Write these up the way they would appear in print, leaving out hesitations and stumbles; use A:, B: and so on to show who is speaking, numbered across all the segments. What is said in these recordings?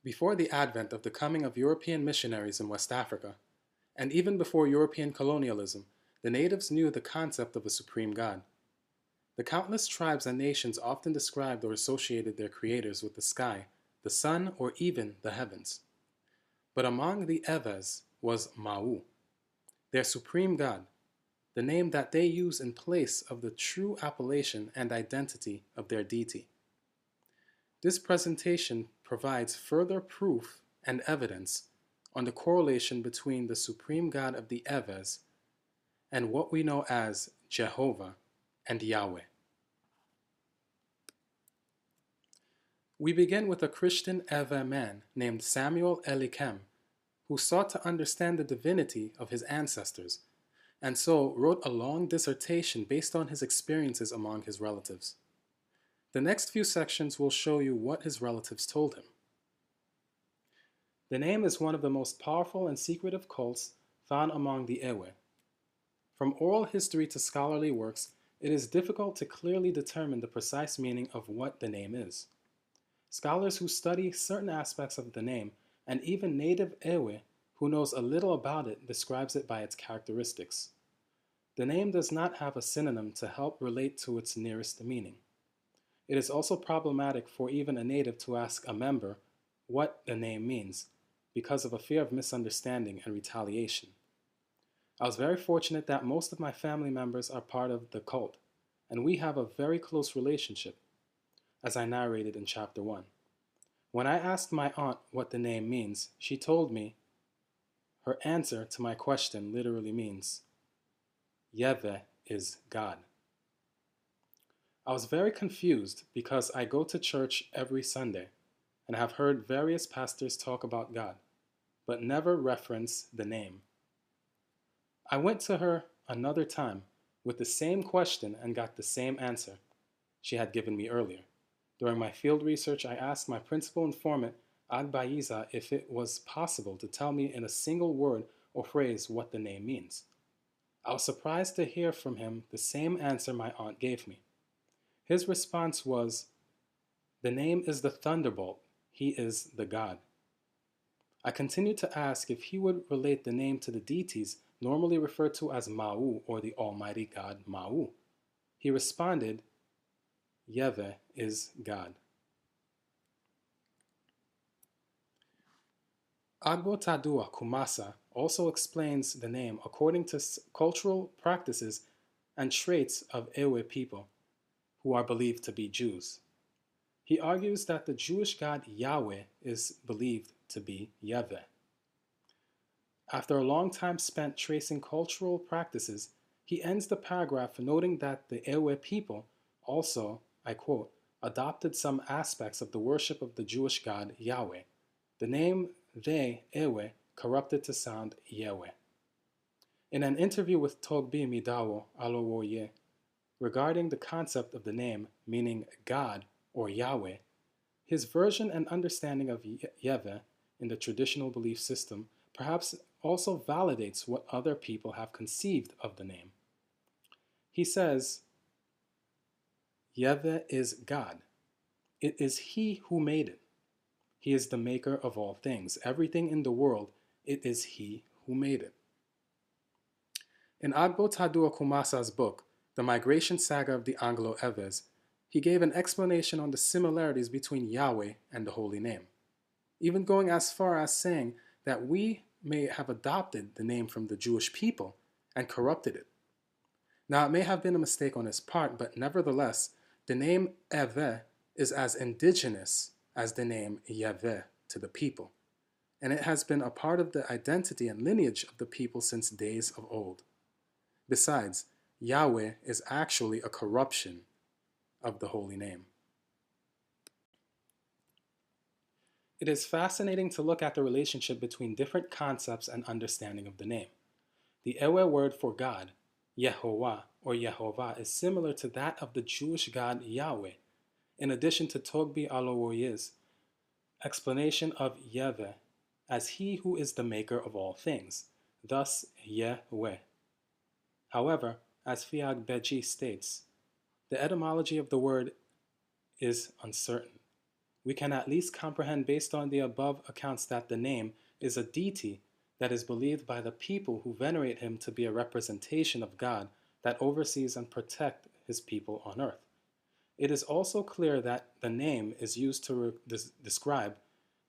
A: Before the advent of the coming of European missionaries in West Africa, and even before European colonialism, the natives knew the concept of a supreme God. The countless tribes and nations often described or associated their creators with the sky, the sun, or even the heavens. But among the Eves was Ma'u, their supreme God, the name that they use in place of the true appellation and identity of their deity. This presentation provides further proof and evidence on the correlation between the supreme God of the Eves and what we know as Jehovah and Yahweh. We begin with a Christian Ewe man named Samuel Elikem, who sought to understand the divinity of his ancestors, and so wrote a long dissertation based on his experiences among his relatives. The next few sections will show you what his relatives told him. The name is one of the most powerful and secretive cults found among the Ewe. From oral history to scholarly works, it is difficult to clearly determine the precise meaning of what the name is. Scholars who study certain aspects of the name, and even native Ewe who knows a little about it, describes it by its characteristics. The name does not have a synonym to help relate to its nearest meaning. It is also problematic for even a native to ask a member what the name means, because of a fear of misunderstanding and retaliation. I was very fortunate that most of my family members are part of the cult, and we have a very close relationship, as I narrated in Chapter 1. When I asked my aunt what the name means, she told me her answer to my question literally means, YHWH is God. I was very confused because I go to church every Sunday and have heard various pastors talk about God, but never reference the name. I went to her another time with the same question and got the same answer she had given me earlier. During my field research, I asked my principal informant, Agbayiza, if it was possible to tell me in a single word or phrase what the name means. I was surprised to hear from him the same answer my aunt gave me. His response was, "The name is the thunderbolt. He is the God." I continued to ask if he would relate the name to the deities normally referred to as Ma'u, or the Almighty God Ma'u. He responded, YHWH is God. Agbotadua Kumasa also explains the name according to cultural practices and traits of Ewe people, who are believed to be Jews. He argues that the Jewish God Yahweh is believed to be YHWH. After a long time spent tracing cultural practices, he ends the paragraph noting that the Ewe people also, I quote, adopted some aspects of the worship of the Jewish God Yahweh. The name they, Ewe, corrupted to sound Yahweh. In an interview with Togbi Midawo Alowoye regarding the concept of the name meaning God or Yahweh, his version and understanding of YHWH in the traditional belief system perhaps also validates what other people have conceived of the name. He says, YHWH is God. It is He who made it. He is the maker of all things. Everything in the world, it is He who made it. In Agbotadua Kumasa's book, The Migration Saga of the Anglo-Eves, he gave an explanation on the similarities between Yahweh and the Holy Name, even going as far as saying that we may have adopted the name from the Jewish people and corrupted it. Now, it may have been a mistake on his part, but nevertheless, the name Ewe is as indigenous as the name YHWH to the people, and it has been a part of the identity and lineage of the people since days of old. Besides, Yahweh is actually a corruption of the holy name. It is fascinating to look at the relationship between different concepts and understanding of the name. The Ewe word for God, YHWH or Yehovah, is similar to that of the Jewish God Yahweh, in addition to Togbi Alowoye's explanation of YHWH as He who is the maker of all things, thus YHWH. However, as Fiag Beji states, the etymology of the word is uncertain. we can at least comprehend based on the above accounts that the name is a deity that is believed by the people who venerate him to be a representation of God that oversees and protects his people on earth. It is also clear that the name is used to describe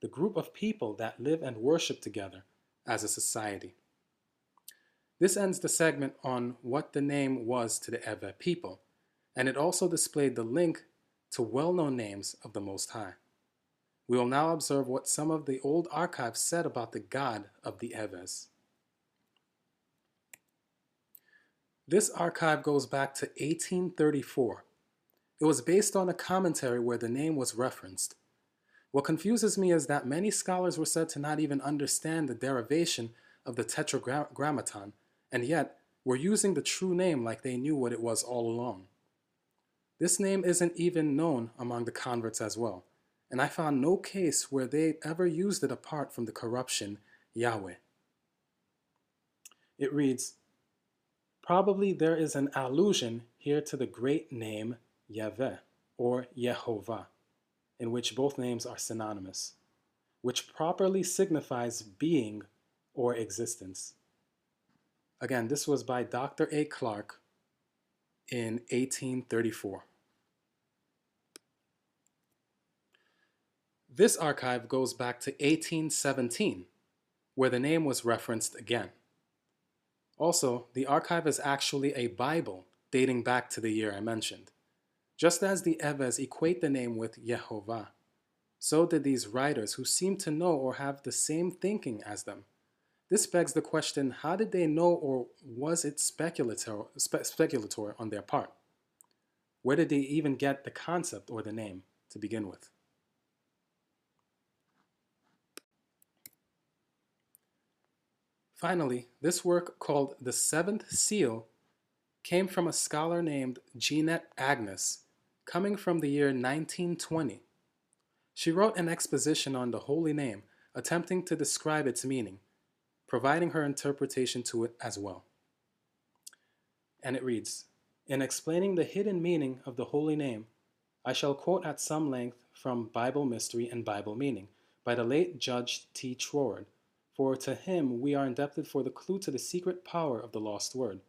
A: the group of people that live and worship together as a society. This ends the segment on what the name was to the Ewe people, and it also displayed the link to well-known names of the Most High. We will now observe what some of the old archives said about the God of the Ewes. This archive goes back to 1834. It was based on a commentary where the name was referenced. What confuses me is that many scholars were said to not even understand the derivation of the Tetragrammaton, and yet were using the true name like they knew what it was all along. This name isn't even known among the converts as well, and I found no case where they ever used it apart from the corruption Yahweh. It reads, probably there is an allusion here to the great name Yahweh or YHV, in which both names are synonymous, which properly signifies being or existence. Again, this was by Dr. A. Clark in 1834. This archive goes back to 1817, where the name was referenced again. Also, the archive is actually a Bible dating back to the year I mentioned. Just as the Ewes equate the name with Yehovah, so did these writers who seem to know or have the same thinking as them. This begs the question, how did they know, or was it speculator on their part? Where did they even get the concept or the name to begin with? Finally, this work called The Seventh Seal came from a scholar named Jeanette Agnes, coming from the year 1920. She wrote an exposition on the holy name, attempting to describe its meaning, providing her interpretation to it as well. And it reads, in explaining the hidden meaning of the holy name, I shall quote at some length from Bible Mystery and Bible Meaning by the late Judge T. Troward, for to him we are indebted for the clue to the secret power of the lost word.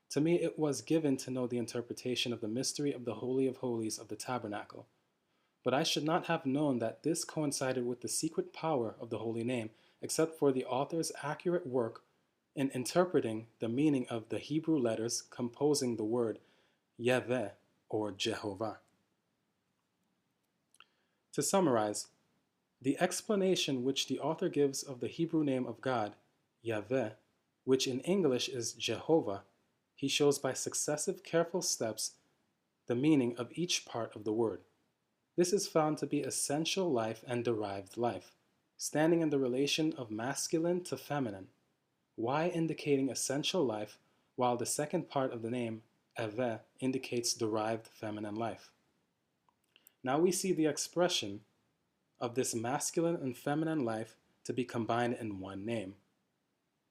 A: To me it was given to know the interpretation of the mystery of the Holy of Holies of the tabernacle. But I should not have known that this coincided with the secret power of the holy name, except for the author's accurate work in interpreting the meaning of the Hebrew letters composing the word Yahweh or Jehovah. To summarize, the explanation which the author gives of the Hebrew name of God, Yahweh, which in English is Jehovah, he shows by successive careful steps the meaning of each part of the word. This is found to be essential life and derived life, standing in the relation of masculine to feminine, Y indicating essential life, while the second part of the name, Eve, indicates derived feminine life. Now we see the expression of this masculine and feminine life to be combined in one name.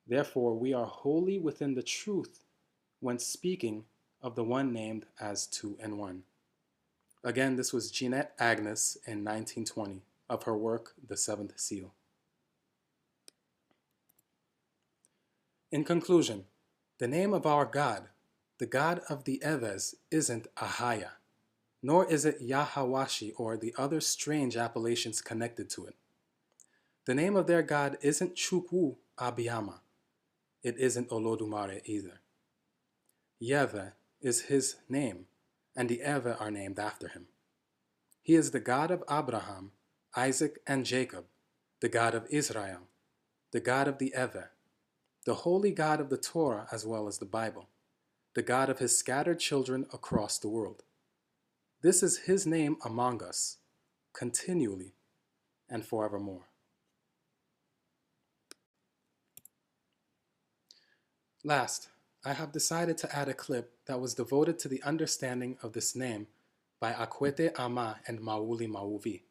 A: Therefore, we are wholly within the truth when speaking of the one named as two in one. Again, this was Jeanette Agnes in 1920 of her work, The Seventh Seal. In conclusion, the name of our God, the God of the Ewes, isn't Ahaya, nor is it Yahawashi or the other strange appellations connected to it. The name of their God isn't Chukwu Abiyama. It isn't Olodumare either. Yahweh is his name, and the Ewe are named after him. He is the God of Abraham, Isaac, and Jacob, the God of Israel, the God of the Ewe, the holy God of the Torah as well as the Bible, the God of his scattered children across the world. This is his name among us, continually and forevermore. Last, I have decided to add a clip that was devoted to the understanding of this name by Akwete Ama and Mauli Mauvi.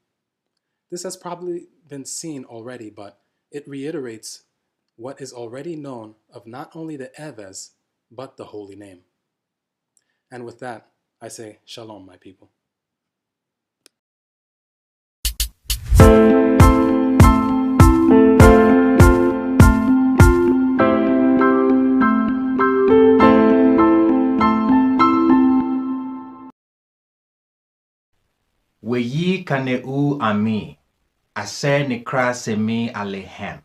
A: This has probably been seen already, but it reiterates what is already known of not only the Ewes, but the holy name. And with that, I say, Shalom, my people.
B: kane u ami, aser nikra semi alehem.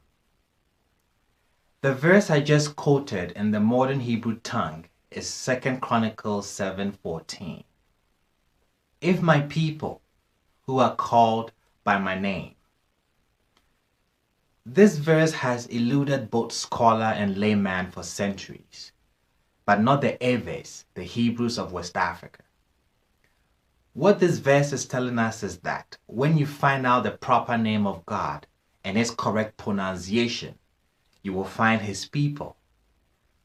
B: The verse I just quoted in the modern Hebrew tongue is 2 Chronicles 7:14. If my people, who are called by my name. This verse has eluded both scholar and layman for centuries, but not the Eves, the Hebrews of West Africa. What this verse is telling us is that when you find out the proper name of God and its correct pronunciation, you will find his people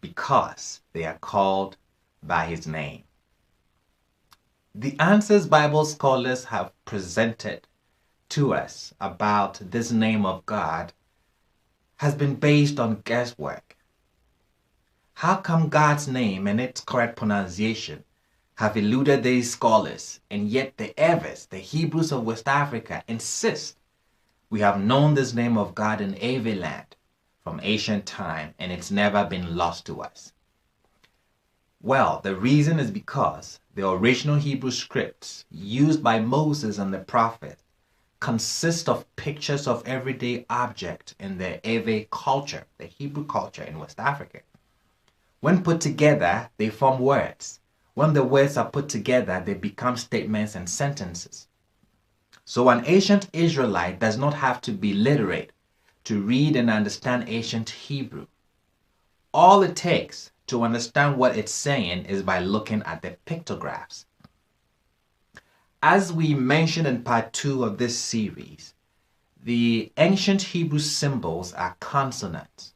B: because they are called by his name. The answers Bible scholars have presented to us about this name of God has been based on guesswork. How come God's name and its correct pronunciation have eluded these scholars, and yet the Eves, the Hebrews of West Africa, insist we have known this name of God in Ewe land from ancient time and it's never been lost to us? Well, the reason is because the original Hebrew scripts used by Moses and the prophets consist of pictures of everyday objects in the Ewe culture, the Hebrew culture in West Africa. When put together, they form words. When the words are put together, they become statements and sentences. So an ancient Israelite does not have to be literate to read and understand ancient Hebrew. All it takes to understand what it's saying is by looking at the pictographs. As we mentioned in part 2 of this series, the ancient Hebrew symbols are consonants.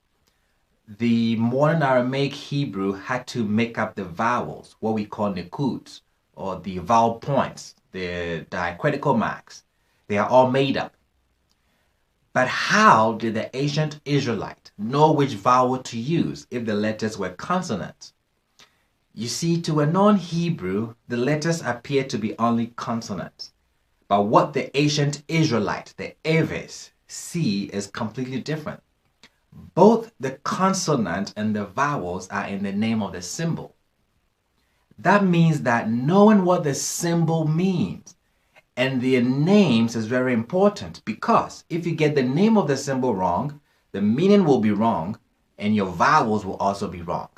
B: The modern Aramaic Hebrew had to make up the vowels, what we call nekuds, or the vowel points, the diacritical marks. They are all made up. But how did the ancient Israelite know which vowel to use if the letters were consonants? You see, to a non-Hebrew, the letters appear to be only consonants. But what the ancient Israelite, the Eves, see is completely different. Both the consonant and the vowels are in the name of the symbol. That means that knowing what the symbol means and their names is very important, because if you get the name of the symbol wrong, the meaning will be wrong and your vowels will also be wrong.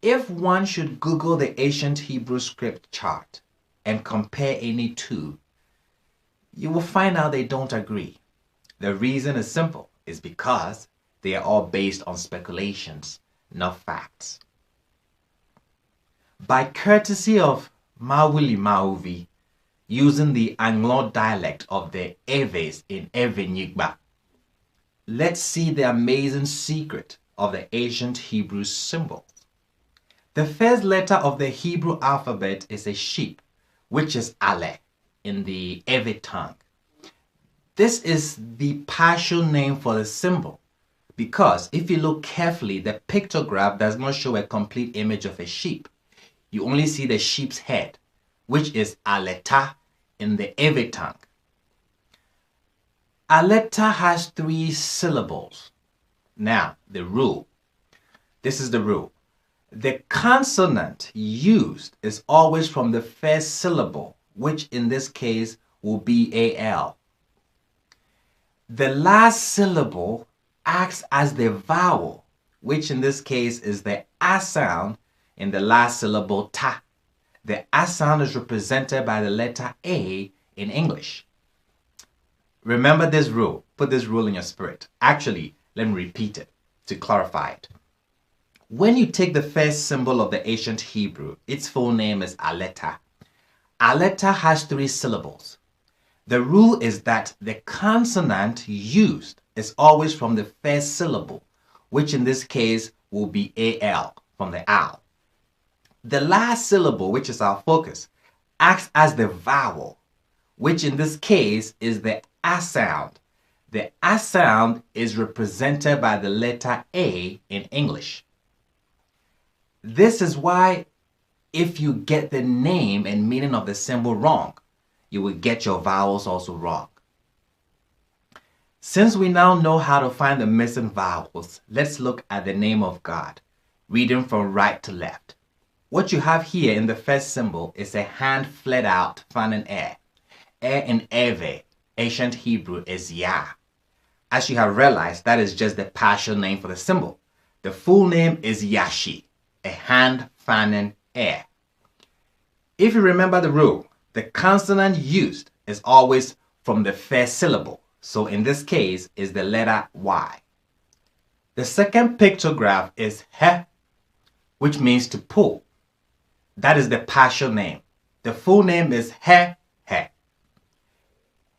B: If one should Google the ancient Hebrew script chart and compare any two, you will find out they don't agree. The reason is simple. It's because they are all based on speculations, not facts. By courtesy of Mawuli Mauvi, using the Anglo dialect of the Eves in Evenigba, let's see the amazing secret of the ancient Hebrew symbol. The first letter of the Hebrew alphabet is a sheep, which is Ale in the Ewe tongue. This is the partial name for the symbol, because if you look carefully, the pictograph does not show a complete image of a sheep. You only see the sheep's head, which is Aleta in the Ewe tongue. Aleta has 3 syllables. Now, the rule. This is the rule. The consonant used is always from the first syllable, which in this case will be AL. The last syllable acts as the vowel, which in this case is the A sound in the last syllable ta. The A sound is represented by the letter A in English. Remember this rule. Put this rule in your spirit. Actually, let me repeat it to clarify it. When you take the first symbol of the ancient Hebrew, its full name is Aleta. Aleta has 3 syllables. The rule is that the consonant used is always from the first syllable, which in this case will be AL, from the al. The last syllable, which is our focus, acts as the vowel, which in this case is the A sound. The A sound is represented by the letter A in English. This is why if you get the name and meaning of the symbol wrong, you will get your vowels also wrong. Since we now know how to find the missing vowels, let's look at the name of God, reading from right to left. What you have here in the first symbol is a hand flared out fanning air. Air in Eve, ancient Hebrew, is Yah. As you have realized, that is just the partial name for the symbol. The full name is Yashi, a hand fanning air. If you remember the rule, the consonant used is always from the first syllable. So in this case is the letter Y. The second pictograph is He, which means to pull. That is the partial name. The full name is He.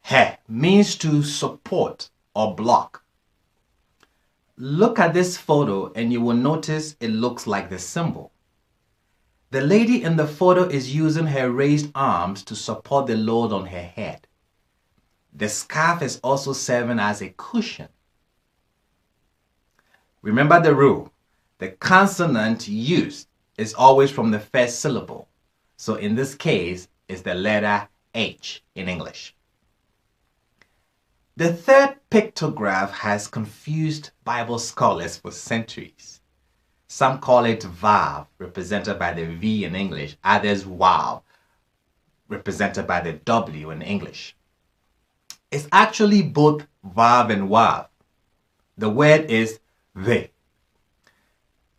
B: He means to support or block. Look at this photo and you will notice it looks like the symbol. The lady in the photo is using her raised arms to support the load on her head. The scarf is also serving as a cushion. Remember the rule. The consonant used is always from the first syllable. So in this case, it's the letter H in English. The third pictograph has confused Bible scholars for centuries. Some call it Vav, represented by the V in English. Others Wav, represented by the W in English. It's actually both Vav and Wav. The word is Ve.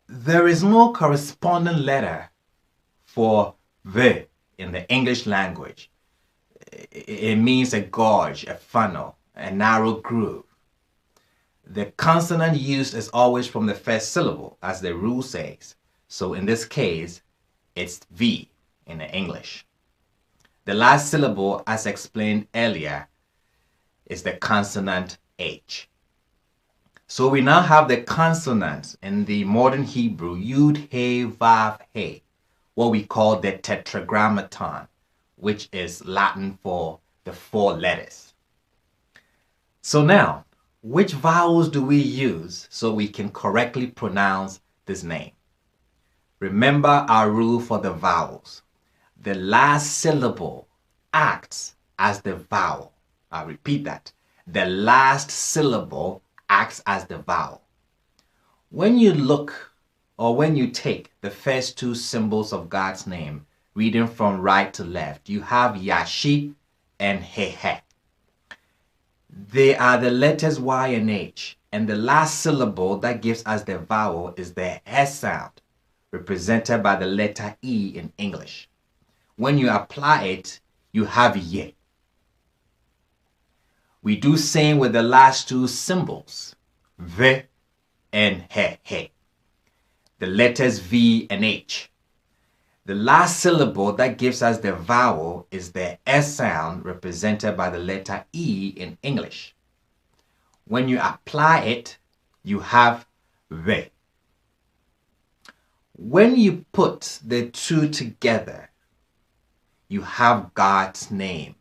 B: There is no corresponding letter for Ve in the English language. It means a gorge, a funnel, a narrow groove. The consonant used is always from the first syllable, as the rule says. So in this case, it's V in the English. The last syllable, as explained earlier, is the consonant H. So we now have the consonants in the modern Hebrew, Yud, He, Vav, He, what we call the tetragrammaton, which is Latin for the 4 letters. So now, which vowels do we use so we can correctly pronounce this name? Remember our rule for the vowels. The last syllable acts as the vowel. I'll repeat that. The last syllable acts as the vowel. When you look or when you take the first 2 symbols of God's name, reading from right to left, you have Yashi and He. They are the letters Y and H, and the last syllable that gives us the vowel is the S sound, represented by the letter E in English. When you apply it, you have Ye. We do same with the last 2 symbols, V and He. The letters V and H. The last syllable that gives us the vowel is the S sound, represented by the letter E in English. When you apply it, you have V. When you put the 2 together, you have God's name,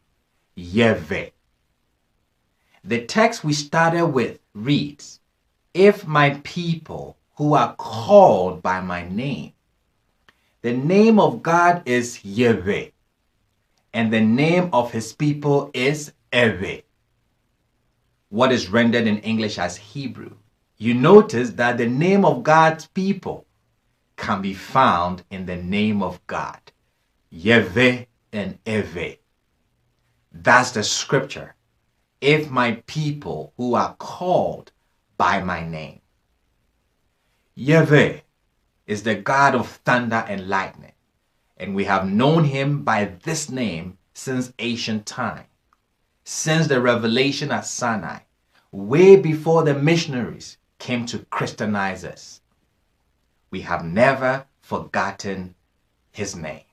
B: Yahweh. The text we started with reads, "If my people who are called by my name." The name of God is Yahweh, and the name of his people is Ewe, what is rendered in English as Hebrew. You notice that the name of God's people can be found in the name of God, Yahweh and Ewe. That's the scripture. If my people who are called by my name. Yahweh is the God of thunder and lightning, and we have known him by this name since ancient time, since the revelation at Sinai, way before the missionaries came to Christianize us. We have never forgotten his name.